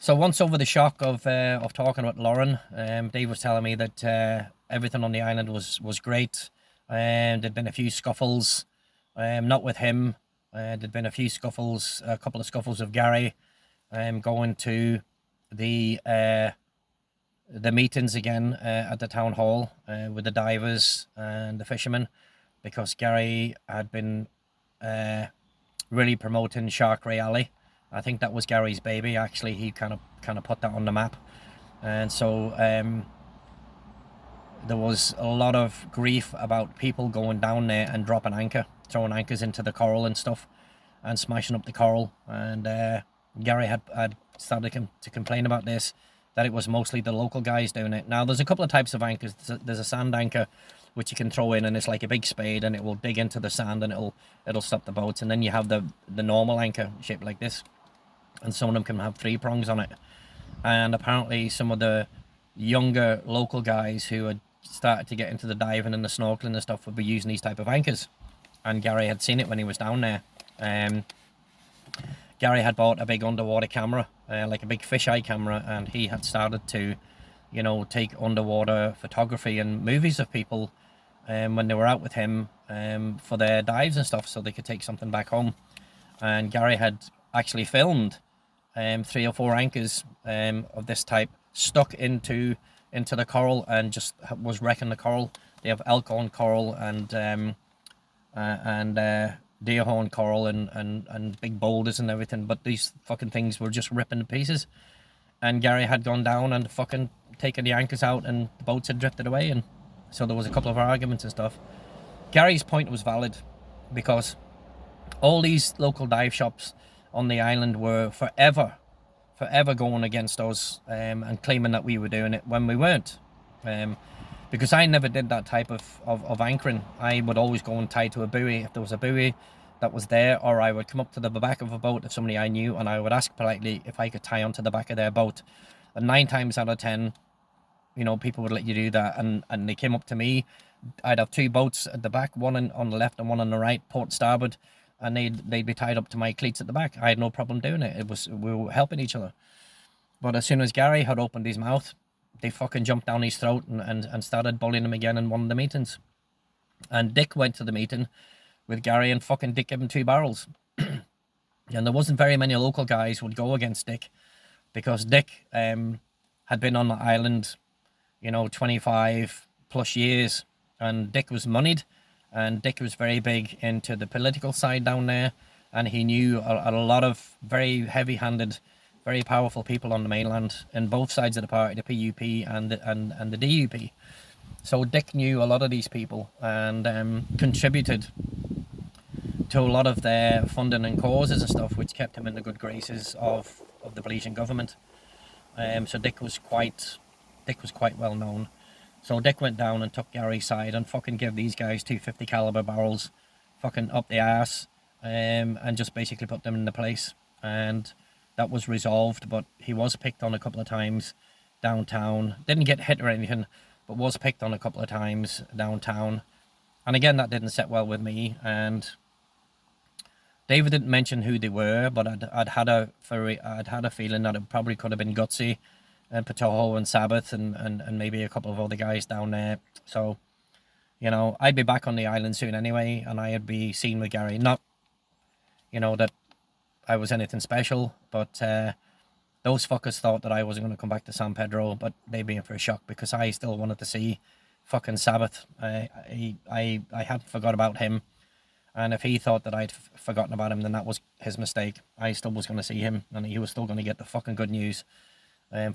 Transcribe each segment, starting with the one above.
So once over the shock of talking with Lauren, Dave was telling me that everything on the island was great. There'd been a few scuffles, not with him. There'd been a few scuffles, a couple of scuffles of Garry, going to the meetings again at the town hall with the divers and the fishermen, because Garry had been really promoting Shark Ray Alley. I think that was Garry's baby. Actually, he kind of put that on the map, and so there was a lot of grief about people going down there and dropping anchor, throwing anchors into the coral and stuff, and smashing up the coral. And Garry had started to complain about this, that it was mostly the local guys doing it. Now, there's a couple of types of anchors. There's a sand anchor, which you can throw in, and it's like a big spade, and it will dig into the sand, and it'll stop the boats. And then you have the normal anchor shaped like this, and some of them can have 3 prongs on it. And apparently some of the younger local guys who had started to get into the diving and the snorkeling and stuff would be using these type of anchors. And Garry had seen it when he was down there. Garry had bought a big underwater camera, like a big fisheye camera, and he had started to, take underwater photography and movies of people when they were out with him for their dives and stuff, so they could take something back home. And Garry had actually filmed 3 or 4 anchors of this type stuck into the coral, and just was wrecking the coral. They have elkhorn coral and deerhorn coral and big boulders and everything, but these fucking things were just ripping to pieces. And Garry had gone down and fucking taken the anchors out, and the boats had drifted away, and so there was a couple of arguments and stuff. Garry's point was valid, because all these local dive shops on the island were forever going against us and claiming that we were doing it when we weren't. Because I never did that type of anchoring. I would always go and tie to a buoy if there was a buoy that was there, or I would come up to the back of a boat of somebody I knew, and I would ask politely if I could tie onto the back of their boat. And 9 times out of 10, people would let you do that, and they came up to me. I'd have 2 boats at the back, one on the left and one on the right, port starboard, and they'd be tied up to my cleats at the back. I had no problem doing it. We were helping each other. But as soon as Garry had opened his mouth, they fucking jumped down his throat and started bullying him again in one of the meetings. And Dick went to the meeting with Garry, and fucking Dick gave him 2 barrels. And there wasn't very many local guys would go against Dick, because Dick had been on the island, 25 plus years, and Dick was moneyed, and Dick was very big into the political side down there, and he knew a lot of very heavy-handed, very powerful people on the mainland, in both sides of the party, the PUP and the DUP. So Dick knew a lot of these people, and contributed to a lot of their funding and causes and stuff, which kept him in the good graces of the Belizean government. So Dick was quite well known. So Dick went down and took Garry's side and fucking gave these guys 250 caliber barrels fucking up the ass, and just basically put them in the place. And that was resolved, but he was picked on a couple of times downtown. Didn't get hit or anything, but was picked on a couple of times downtown. And again, that didn't sit well with me. And David didn't mention who they were, but I'd had a feeling that it probably could have been Gutsy and Patojo and Sabbath and maybe a couple of other guys down there. So, I'd be back on the island soon anyway, and I'd be seen with Garry. Not, that I was anything special, but those fuckers thought that I wasn't going to come back to San Pedro, but they'd be in for a shock, because I still wanted to see fucking Sabbath. I hadn't forgot about him, and if he thought that I'd forgotten about him, then that was his mistake. I still was going to see him, and he was still going to get the fucking good news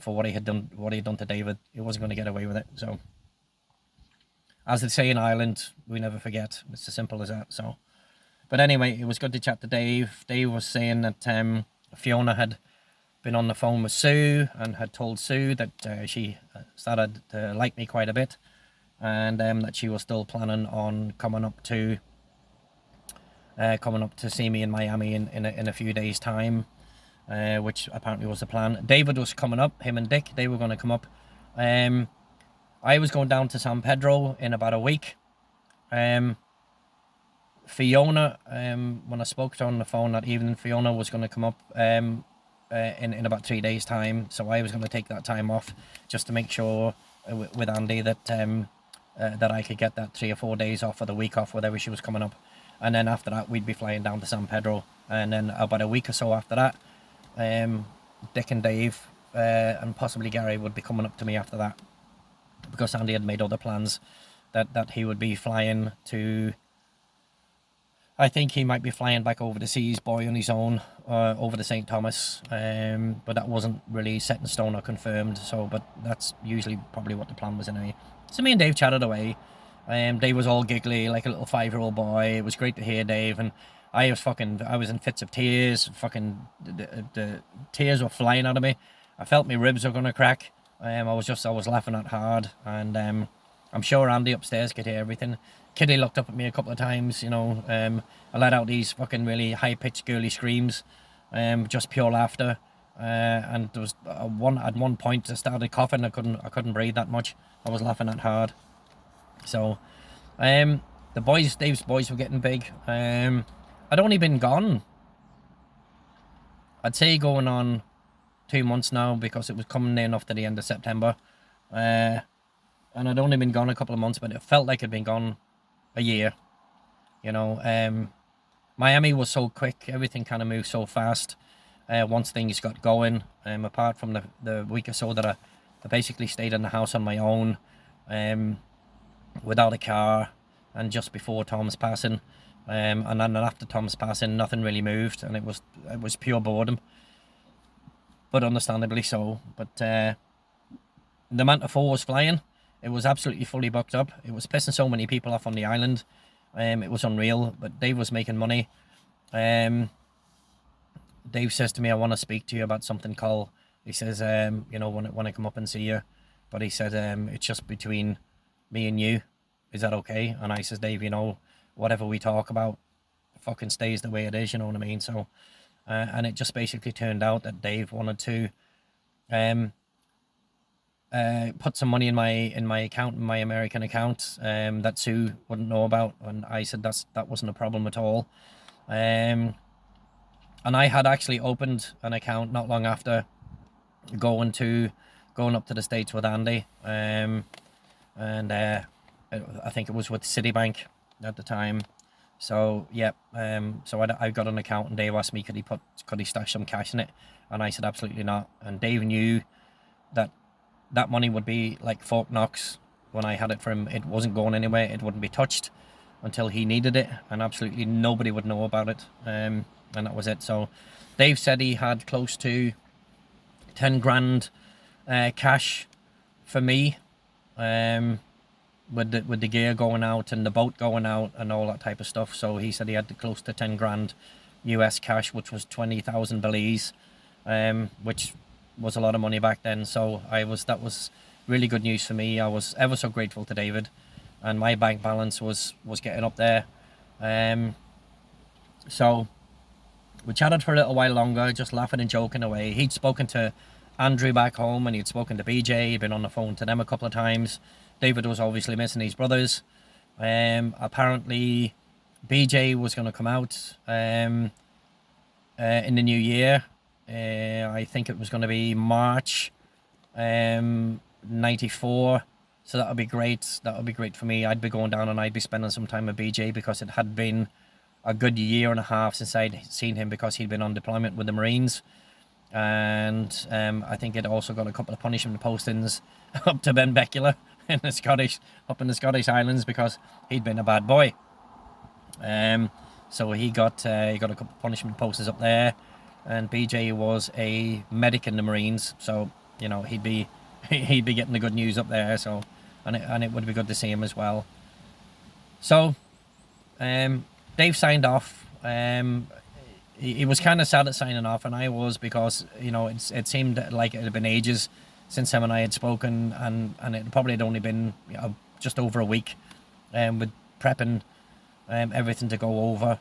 for what he had done to David. He wasn't going to get away with it. So, as they say in Ireland, we never forget. It's as simple as that. So, but anyway, it was good to chat to Dave. Dave was saying that Fiona had been on the phone with Sue and had told Sue that she started to like me quite a bit, and that she was still planning on coming up to see me in Miami in a few days' time, which apparently was the plan. David was coming up, him and Dick, they were going to come up. I was going down to San Pedro in about a week. Fiona, when I spoke to her on the phone that evening, Fiona was going to come up in about 3 days' time. So I was going to take that time off just to make sure with Andy that that I could get that 3 or 4 days off or the week off, whatever she was coming up. And then after that, we'd be flying down to San Pedro. And then about a week or so after that, Dick and Dave and possibly Garry would be coming up to me after that, because Andy had made other plans that he would be flying to. I think he might be flying back over the seas, boy, on his own, over the St. Thomas. But that wasn't really set in stone or confirmed. So, but that's usually probably what the plan was anyway. So me and Dave chatted away. Dave was all giggly like a little 5-year-old boy. It was great to hear Dave, and I was in fits of tears. Fucking the tears were flying out of me. I felt my ribs were gonna crack. I was laughing out hard, and I'm sure Andy upstairs could hear everything. Kitty looked up at me a couple of times, you know. I let out these fucking really high-pitched girly screams, just pure laughter. And there was at one point I started coughing. I couldn't breathe that much. I was laughing that hard. So, Dave's boys were getting big. I'd only been gone, I'd say, going on 2 months now, because it was coming in after the end of September. And I'd only been gone a couple of months, but it felt like I'd been gone a year. You know, Miami was so quick. Everything kind of moved so fast. Once things got going, apart from the week or so that I basically stayed in the house on my own, without a car, and just before Tom's passing, and then after Tom's passing, nothing really moved, and it was pure boredom, but understandably so. But the Manta IV was flying. It was absolutely fully booked up. It was pissing so many people off on the island. It was unreal, but Dave was making money. Dave says to me, I want to speak to you about something, Cole. He says, you know, when I come up and see you, but he said, it's just between me and you. Is that okay? And I says, Dave, you know, whatever we talk about fucking stays the way it is, you know what I mean? So, and it just basically turned out that Dave wanted to put some money in my account, in my American account, that Sue wouldn't know about, and I said that wasn't a problem at all. And I had actually opened an account not long after going up to the States with Andy, and I think it was with Citibank at the time. So yeah, so I got an account, and Dave asked me could he stash some cash in it, and I said absolutely not. And Dave knew that money would be like Fort Knox when I had it for him. It wasn't going anywhere. It wouldn't be touched until he needed it, and absolutely nobody would know about it. And that was it. So Dave said he had close to 10 grand cash for me, with the gear going out and the boat going out and all that type of stuff. So he said he had close to 10 grand US cash, which was 20,000 Belize, which was a lot of money back then. So that was really good news for me. I was ever so grateful to David, and my bank balance was getting up there. So we chatted for a little while longer, just laughing and joking away. He'd spoken to Andrew back home, and he'd spoken to BJ. He'd been on the phone to them a couple of times. David was obviously missing his brothers. Apparently BJ was going to come out in the new year. I think it was going to be March 94. So that would be great. That would be great for me. I'd be going down and I'd be spending some time with BJ, because it had been a good year and a half since I'd seen him, because he'd been on deployment with the Marines. And I think it also got a couple of punishment postings up to Benbecula in the Scottish Islands, because he'd been a bad boy. So he got a couple of punishment postings up there, and BJ was a medic in the Marines, so you know he'd be getting the good news up there. So and it would be good to see him as well. So Dave signed off. He was kind of sad at signing off, and I was, because you know it seemed like it had been ages since him and I had spoken, and it probably had only been just over a week, with prepping everything to go over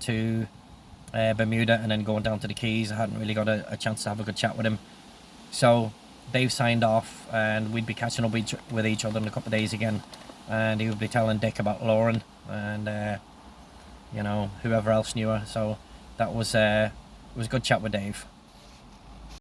to Bermuda and then going down to the Keys. I hadn't really got a chance to have a good chat with him. So Dave signed off, and we'd be catching up with each other in a couple of days again, and he would be telling Dick about Lauren and you know, whoever else knew her. So that was it was a good chat with Dave.